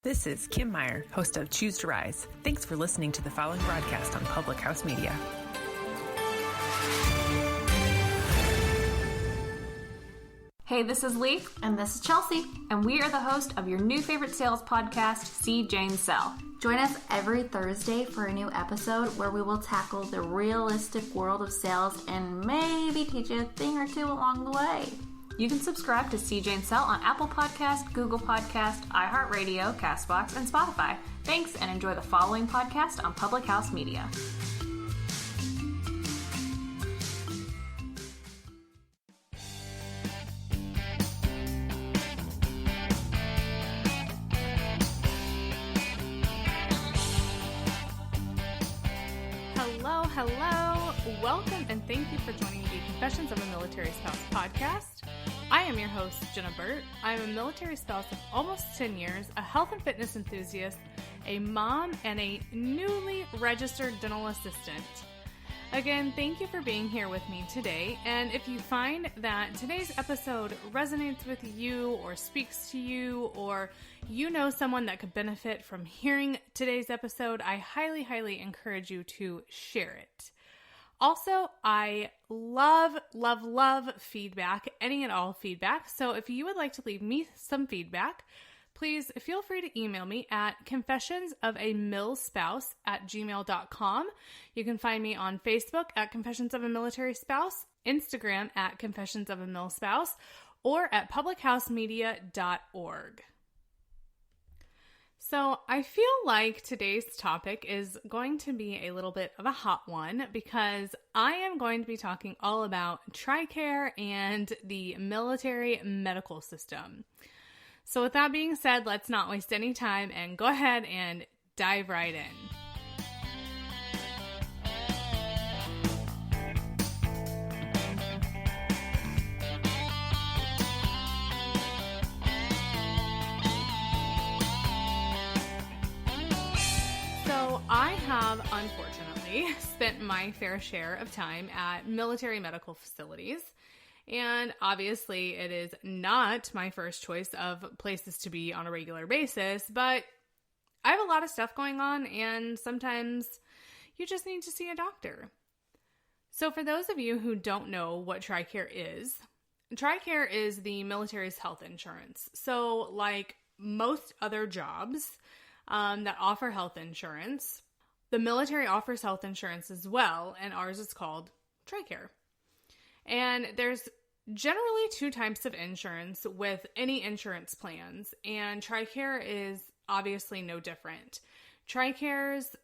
This is Kim Meyer, host of Choose to Rise. Thanks for listening to the following broadcast on Public House Media. Hey, this is Lee. And this is Chelsea. And we are the host of your new favorite sales podcast, See Jane Sell. Join us every Thursday for a new episode where we will tackle the realistic world of sales and maybe teach you a thing or two along the way. You can subscribe to See Jane Sell on Apple Podcast, Google Podcast, iHeartRadio, CastBox, and Spotify. Thanks, and enjoy the following podcast on Public House Media. Hello, welcome and thank you for joining the Confessions of a Military Spouse podcast. I am your host, Jenna. I am a military spouse of almost 10 years, a health and fitness enthusiast, a mom, and a newly registered dental assistant. Again, thank you for being here with me today, and if you find that today's episode resonates with you or speaks to you, or you know someone that could benefit from hearing today's episode, I highly encourage you to share it. Also, I love feedback, any and all feedback, so if you would like to leave me some feedback, please feel free to email me at confessionsofamilspouse@gmail.com. You can find me on Facebook at Confessions of a Military Spouse, Instagram at Confessions of a Mil Spouse, or at publichousemedia.org. So I feel like today's topic is going to be a little bit of a hot one because I am going to be talking all about Tricare and the military medical system. So with that being said, let's not waste any time and go ahead and dive right in. So I have, unfortunately, spent my fair share of time at military medical facilities. And obviously, it is not my first choice of places to be on a regular basis, but I have a lot of stuff going on, and sometimes you just need to see a doctor. So for those of you who don't know what Tricare is the military's health insurance. So like most other jobs that offer health insurance, the military offers health insurance as well, and ours is called Tricare. And there's generally two types of insurance with any insurance plans, and Tricare is obviously no different. Tricare's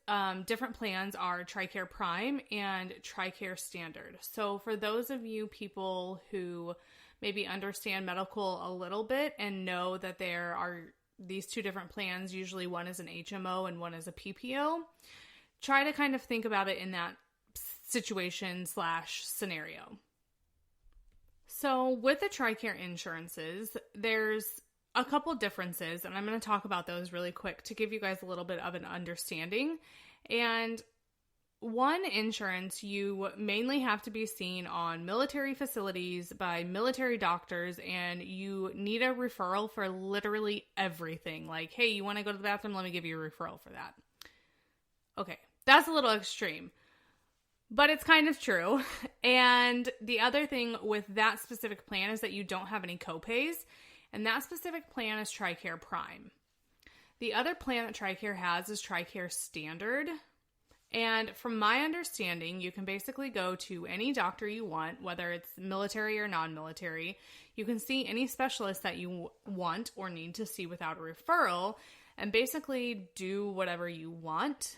different plans are Tricare Prime and Tricare Standard. So for those of you people who maybe understand medical a little bit and know that there are these two different plans, usually one is an HMO and one is a PPO, try to kind of think about it in that situation/scenario. So with the Tricare insurances, there's a couple differences, and I'm going to talk about those really quick to give you guys a little bit of an understanding. And one insurance, you mainly have to be seen on military facilities by military doctors, and you need a referral for literally everything. Like, hey, you want to go to the bathroom? Let me give you a referral for that. Okay, that's a little extreme, but it's kind of true. And the other thing with that specific plan is that you don't have any copays, and that specific plan is Tricare Prime. The other plan that Tricare has is Tricare Standard. And from my understanding, you can basically go to any doctor you want, whether it's military or non-military. You can see any specialist that you want or need to see without a referral, and basically do whatever you want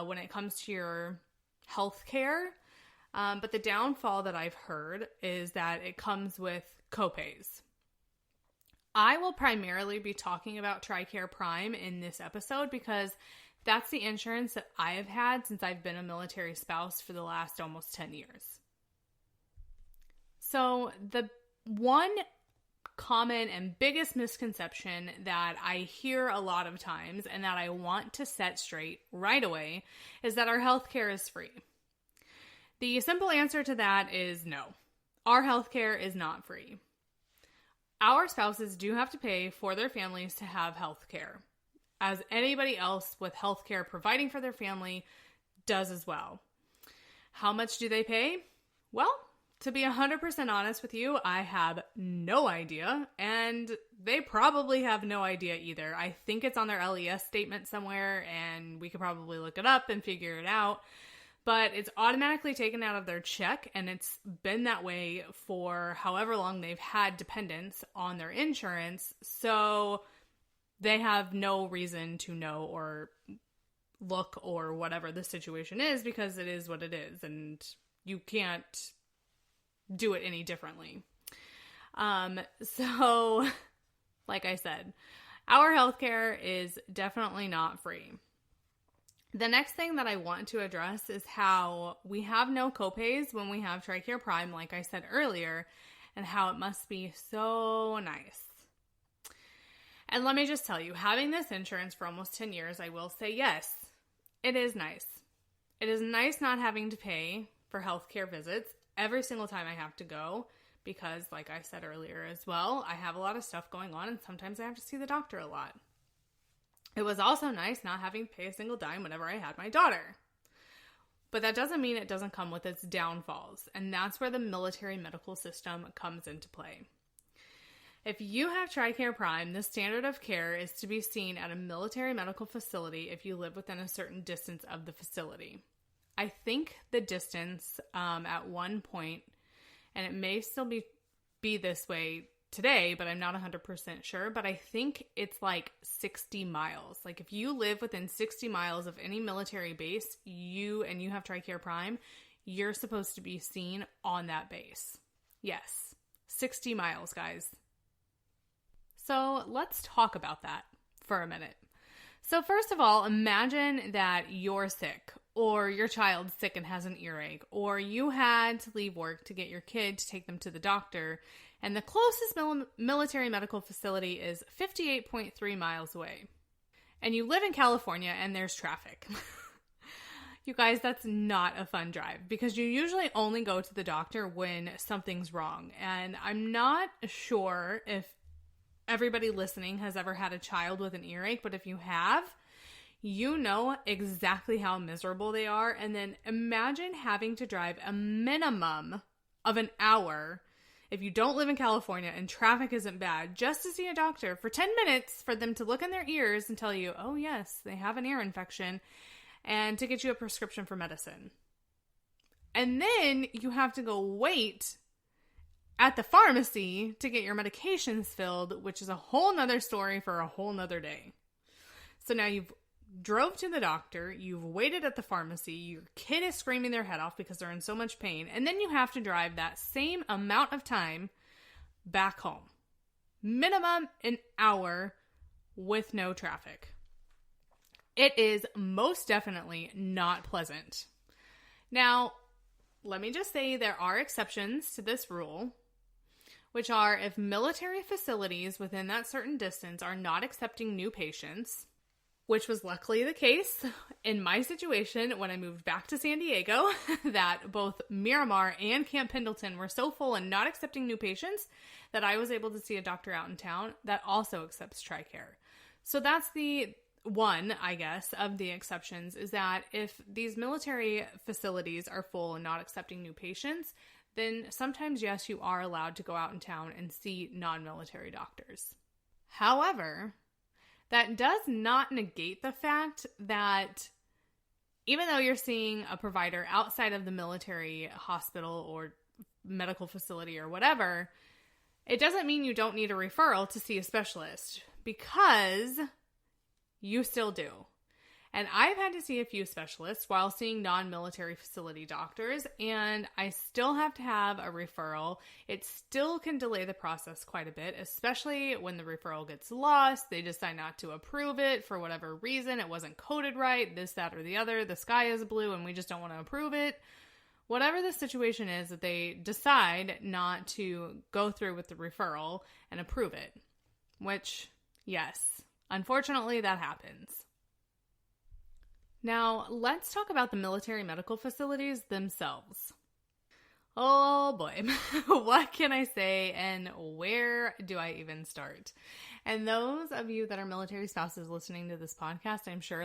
when it comes to your health care. But the downfall that I've heard is that it comes with copays. I will primarily be talking about Tricare Prime in this episode because that's the insurance that I have had since I've been a military spouse for the last almost 10 years. So the one common and biggest misconception that I hear a lot of times and that I want to set straight right away is that our healthcare is free. The simple answer to that is no. Our healthcare is not free. Our spouses do have to pay for their families to have healthcare. as anybody else with healthcare providing for their family does as well. How much do they pay? Well, to be 100% honest with you, I have no idea, and they probably have no idea either. I think it's on their LES statement somewhere, and we could probably look it up and figure it out, but it's automatically taken out of their check, and it's been that way for however long they've had dependents on their insurance, so they have no reason to know or look or whatever the situation is, because it is what it is, and you can't do it any differently. So, like I said, our healthcare is definitely not free. The next thing that I want to address is how we have no copays when we have Tricare Prime, like I said earlier, and how it must be so nice. And let me just tell you, having this insurance for almost 10 years, I will say yes, it is nice. It is nice not having to pay for healthcare visits every single time I have to go, because like I said earlier as well, I have a lot of stuff going on and sometimes I have to see the doctor a lot. It was also nice not having to pay a single dime whenever I had my daughter. But that doesn't mean it doesn't come with its downfalls, and that's where the military medical system comes into play. If you have Tricare Prime, the standard of care is to be seen at a military medical facility if you live within a certain distance of the facility. I think the distance at one point, and it may still be this way today, but I'm not 100% sure, but I think it's like 60 miles. Like if you live within 60 miles of any military base, you have Tricare Prime, you're supposed to be seen on that base. Yes, 60 miles, guys. So let's talk about that for a minute. So first of all, imagine that you're sick, or your child's sick and has an earache, or you had to leave work to get your kid to take them to the doctor, and the closest military medical facility is 58.3 miles away. And you live in California and there's traffic. You guys, that's not a fun drive, because you usually only go to the doctor when something's wrong. And I'm not sure if everybody listening has ever had a child with an earache, but if you have, you know exactly how miserable they are. And then imagine having to drive a minimum of an hour if you don't live in California and traffic isn't bad, just to see a doctor for 10 minutes for them to look in their ears and tell you, oh yes, they have an ear infection, and to get you a prescription for medicine. And then you have to go wait at the pharmacy to get your medications filled, which is a whole nother story for a whole nother day. So now you've drove to the doctor, you've waited at the pharmacy, your kid is screaming their head off because they're in so much pain, and then you have to drive that same amount of time back home. Minimum an hour with no traffic. It is most definitely not pleasant. Now, let me just say there are exceptions to this rule, which are if military facilities within that certain distance are not accepting new patients, which was luckily the case in my situation when I moved back to San Diego, that both Miramar and Camp Pendleton were so full and not accepting new patients that I was able to see a doctor out in town that also accepts Tricare. So that's the one, I guess, of the exceptions, is that if these military facilities are full and not accepting new patients, then sometimes, yes, you are allowed to go out in town and see non-military doctors. However, that does not negate the fact that even though you're seeing a provider outside of the military hospital or medical facility or whatever, it doesn't mean you don't need a referral to see a specialist, because you still do. And I've had to see a few specialists while seeing non-military facility doctors, and I still have to have a referral. It still can delay the process quite a bit, especially when the referral gets lost. They decide not to approve it for whatever reason. It wasn't coded right, this, that, or the other. The sky is blue and we just don't want to approve it. Whatever the situation is, that they decide not to go through with the referral and approve it. Which, yes, unfortunately that happens. Now, let's talk about the military medical facilities themselves. Oh boy, what can I say and where do I even start? And those of you that are military spouses listening to this podcast, I'm sure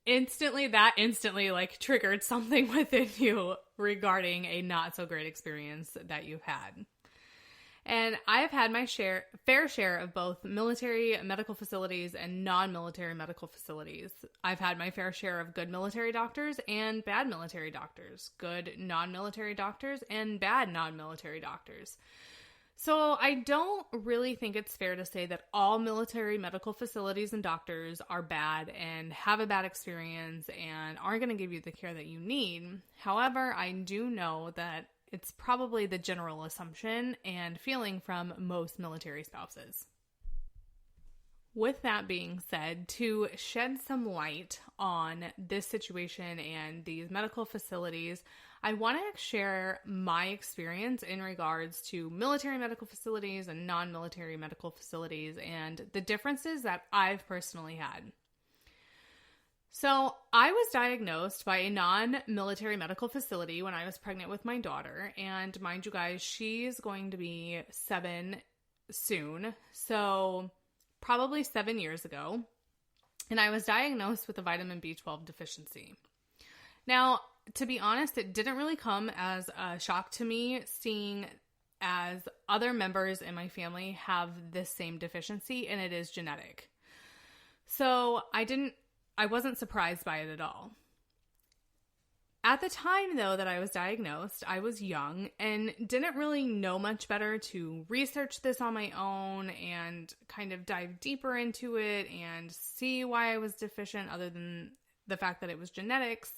instantly triggered something within you regarding a not so great experience that you've had. And I have had my fair share of both military medical facilities and non-military medical facilities. I've had my fair share of good military doctors and bad military doctors, good non-military doctors and bad non-military doctors. So I don't really think it's fair to say that all military medical facilities and doctors are bad and have a bad experience and aren't going to give you the care that you need. However, I do know that it's probably the general assumption and feeling from most military spouses. With that being said, to shed some light on this situation and these medical facilities, I want to share my experience in regards to military medical facilities and non-military medical facilities and the differences that I've personally had. So I was diagnosed by a non-military medical facility when I was pregnant with my daughter. And mind you guys, she's going to be 7 soon. So probably 7 years ago. And I was diagnosed with a vitamin B12 deficiency. Now, to be honest, it didn't really come as a shock to me seeing as other members in my family have this same deficiency, and it is genetic. So I wasn't surprised by it at all. At the time, though, that I was diagnosed, I was young and didn't really know much better to research this on my own and kind of dive deeper into it and see why I was deficient other than the fact that it was genetics.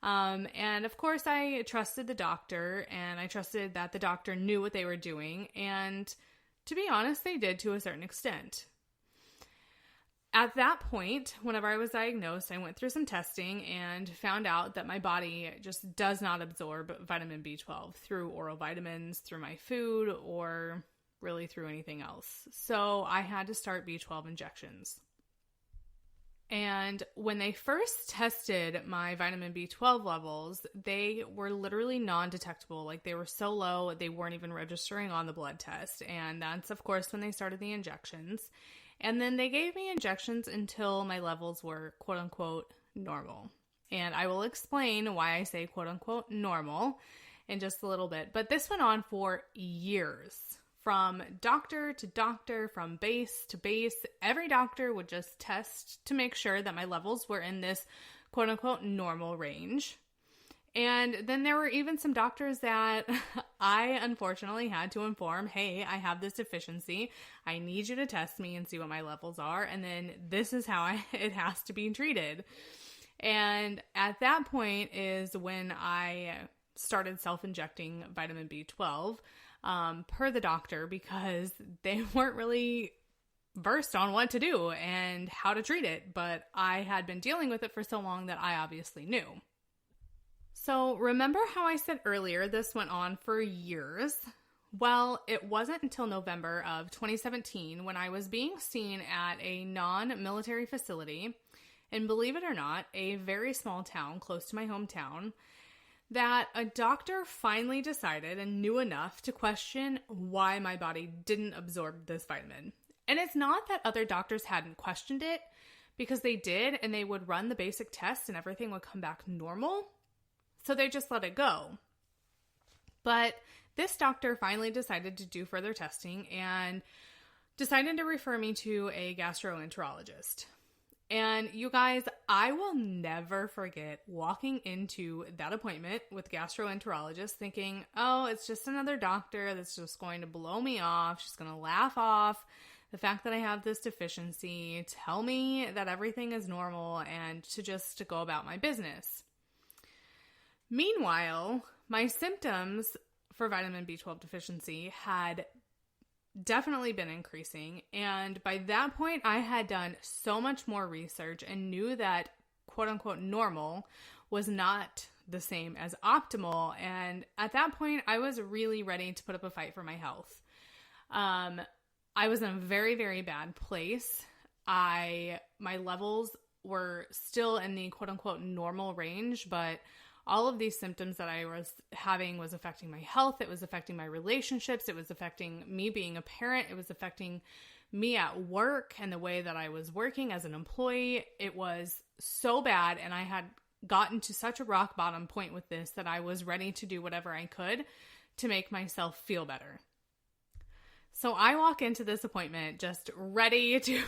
And of course, I trusted the doctor and I trusted that the doctor knew what they were doing. And to be honest, they did to a certain extent. At that point, whenever I was diagnosed, I went through some testing and found out that my body just does not absorb vitamin B12 through oral vitamins, through my food, or really through anything else. So I had to start B12 injections. And when they first tested my vitamin B12 levels, they were literally non-detectable. Like they were so low, they weren't even registering on the blood test. And that's, of course, when they started the injections. And then they gave me injections until my levels were quote unquote normal. And I will explain why I say quote unquote normal in just a little bit. But this went on for years. From doctor to doctor, from base to base, every doctor would just test to make sure that my levels were in this quote unquote normal range. And then there were even some doctors that I unfortunately had to inform, hey, I have this deficiency. I need you to test me and see what my levels are. And then this is how it has to be treated. And at that point is when I started self-injecting vitamin B12 per the doctor because they weren't really versed on what to do and how to treat it. But I had been dealing with it for so long that I obviously knew. So remember how I said earlier this went on for years? Well, it wasn't until November of 2017 when I was being seen at a non-military facility, and believe it or not, a very small town close to my hometown, that a doctor finally decided and knew enough to question why my body didn't absorb this vitamin. And it's not that other doctors hadn't questioned it, because they did, and they would run the basic tests and everything would come back normal. So they just let it go. But this doctor finally decided to do further testing and decided to refer me to a gastroenterologist. And you guys, I will never forget walking into that appointment with gastroenterologist thinking, oh, it's just another doctor that's just going to blow me off. She's going to laugh off the fact that I have this deficiency, tell me that everything is normal, and to just go about my business. Meanwhile, my symptoms for vitamin B12 deficiency had definitely been increasing. And by that point, I had done so much more research and knew that quote unquote normal was not the same as optimal. And at that point, I was really ready to put up a fight for my health. I was in a very, very bad place. My levels were still in the quote unquote normal range, but all of these symptoms that I was having was affecting my health. It was affecting my relationships. It was affecting me being a parent. It was affecting me at work and the way that I was working as an employee. It was so bad, and I had gotten to such a rock bottom point with this that I was ready to do whatever I could to make myself feel better. So I walk into this appointment just ready to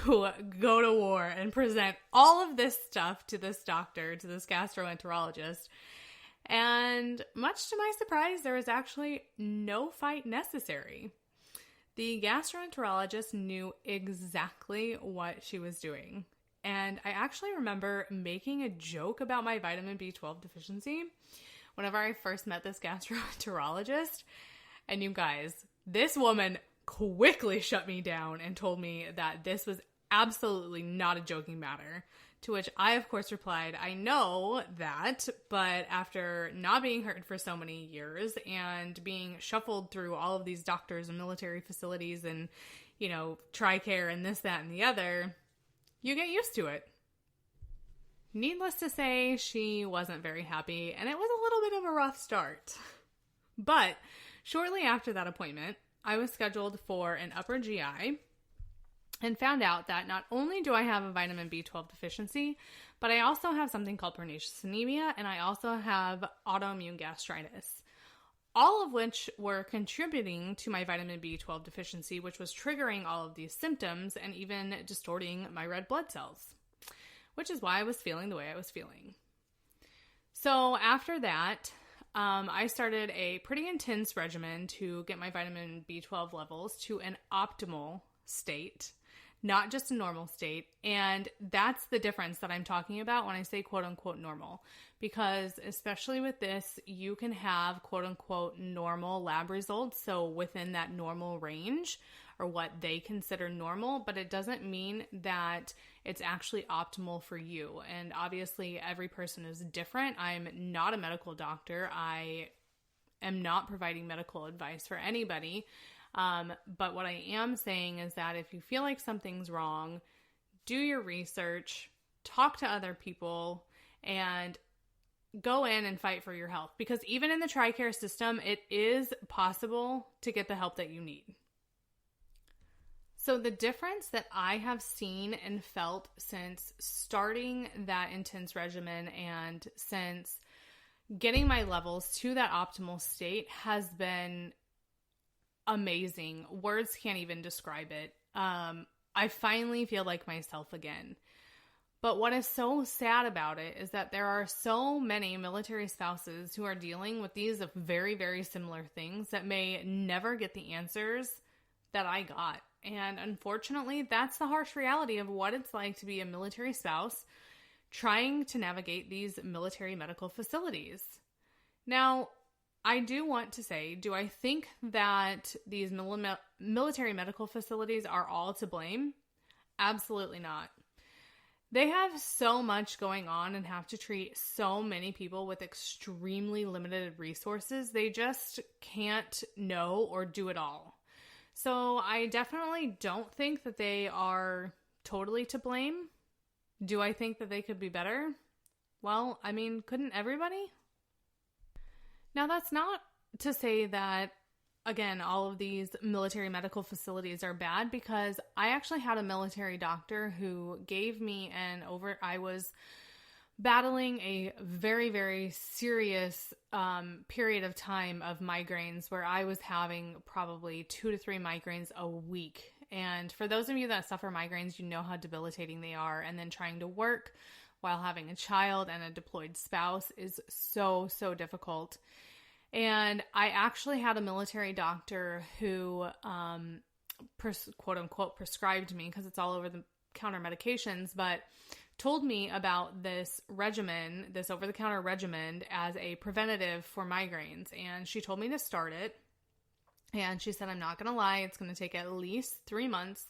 go to war and present all of this stuff to this doctor, to this gastroenterologist. And much to my surprise, there was actually no fight necessary. The gastroenterologist knew exactly what she was doing. And I actually remember making a joke about my vitamin B12 deficiency whenever I first met this gastroenterologist. And you guys, this woman quickly shut me down and told me that this was absolutely not a joking matter. To which I, of course, replied, I know that, but after not being heard for so many years and being shuffled through all of these doctors and military facilities and, Tricare and this, that, and the other, you get used to it. Needless to say, she wasn't very happy, and it was a little bit of a rough start. But shortly after that appointment, I was scheduled for an upper GI and found out that not only do I have a vitamin B12 deficiency, but I also have something called pernicious anemia, and I also have autoimmune gastritis, all of which were contributing to my vitamin B12 deficiency, which was triggering all of these symptoms and even distorting my red blood cells, which is why I was feeling the way I was feeling. So after that, I started a pretty intense regimen to get my vitamin B12 levels to an optimal state, not just a normal state. And that's the difference that I'm talking about when I say quote unquote normal, because especially with this, you can have quote unquote normal lab results. So within that normal range, or what they consider normal, but it doesn't mean that it's actually optimal for you. And obviously every person is different. I'm not a medical doctor. I am not providing medical advice for anybody. But what I am saying is that if you feel like something's wrong, do your research, talk to other people, and go in and fight for your health. Because even in the Tricare system, it is possible to get the help that you need. So the difference that I have seen and felt since starting that intense regimen and since getting my levels to that optimal state has been amazing. Words can't even describe it. I finally feel like myself again. But what is so sad about it is that there are so many military spouses who are dealing with these very, very similar things that may never get the answers that I got. And unfortunately, that's the harsh reality of what it's like to be a military spouse trying to navigate these military medical facilities. Now, I do want to say, do I think that these military medical facilities are all to blame? Absolutely not. They have so much going on and have to treat so many people with extremely limited resources. They just can't know or do it all. So I definitely don't think that they are totally to blame. Do I think that they could be better? Well, I mean, couldn't everybody? Now, that's not to say that, again, all of these military medical facilities are bad, because I actually had a military doctor who gave me I was battling a very, very serious period of time of migraines where I was having probably 2 to 3 migraines a week. And for those of you that suffer migraines, you know how debilitating they are. And then trying to work while having a child and a deployed spouse is so, so difficult. And I actually had a military doctor who, quote unquote, prescribed me, because it's all over the counter medications, but told me about this regimen, this over-the-counter regimen, as a preventative for migraines. And she told me to start it. And she said, I'm not going to lie, it's going to take at least 3 months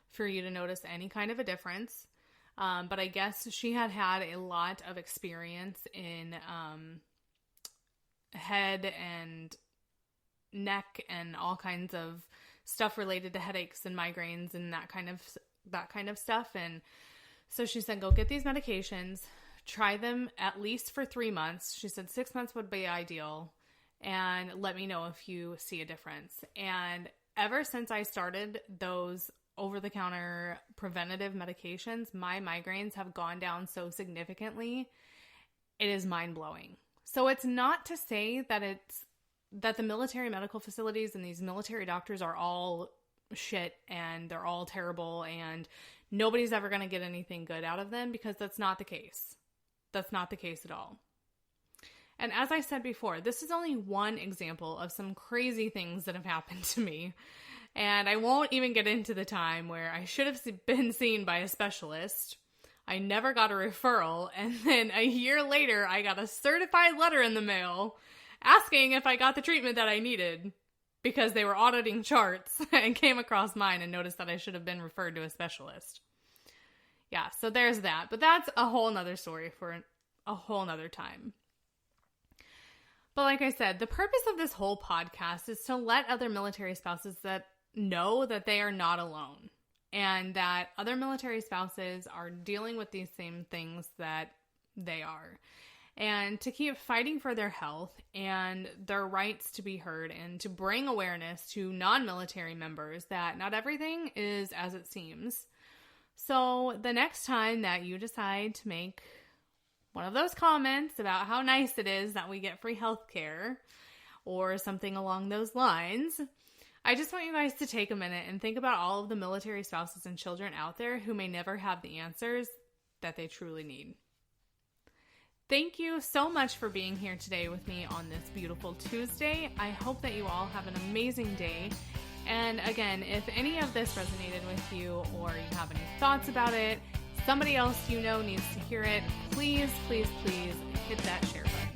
for you to notice any kind of a difference. But I guess she had a lot of experience in head and neck and all kinds of stuff related to headaches and migraines and that kind of stuff. And so she said, go get these medications, try them at least for 3 months. She said 6 months would be ideal, and let me know if you see a difference. And ever since I started those over-the-counter preventative medications, my migraines have gone down so significantly. It is mind-blowing. So it's not to say that the military medical facilities and these military doctors are all shit and they're all terrible and nobody's ever going to get anything good out of them, because that's not the case. That's not the case at all. And as I said before, this is only one example of some crazy things that have happened to me. And I won't even get into the time where I should have been seen by a specialist. I never got a referral. And then a year later, I got a certified letter in the mail asking if I got the treatment that I needed, because they were auditing charts and came across mine and noticed that I should have been referred to a specialist. Yeah, so there's that. But that's a whole nother story for a whole nother time. But like I said, the purpose of this whole podcast is to let other military spouses that know that they are not alone, and that other military spouses are dealing with these same things that they are, and to keep fighting for their health and their rights to be heard, and to bring awareness to non-military members that not everything is as it seems. So the next time that you decide to make one of those comments about how nice it is that we get free health care or something along those lines, I just want you guys to take a minute and think about all of the military spouses and children out there who may never have the answers that they truly need. Thank you so much for being here today with me on this beautiful Tuesday. I hope that you all have an amazing day. And again, if any of this resonated with you, or you have any thoughts about it, somebody else you know needs to hear it, please, please, please hit that share button.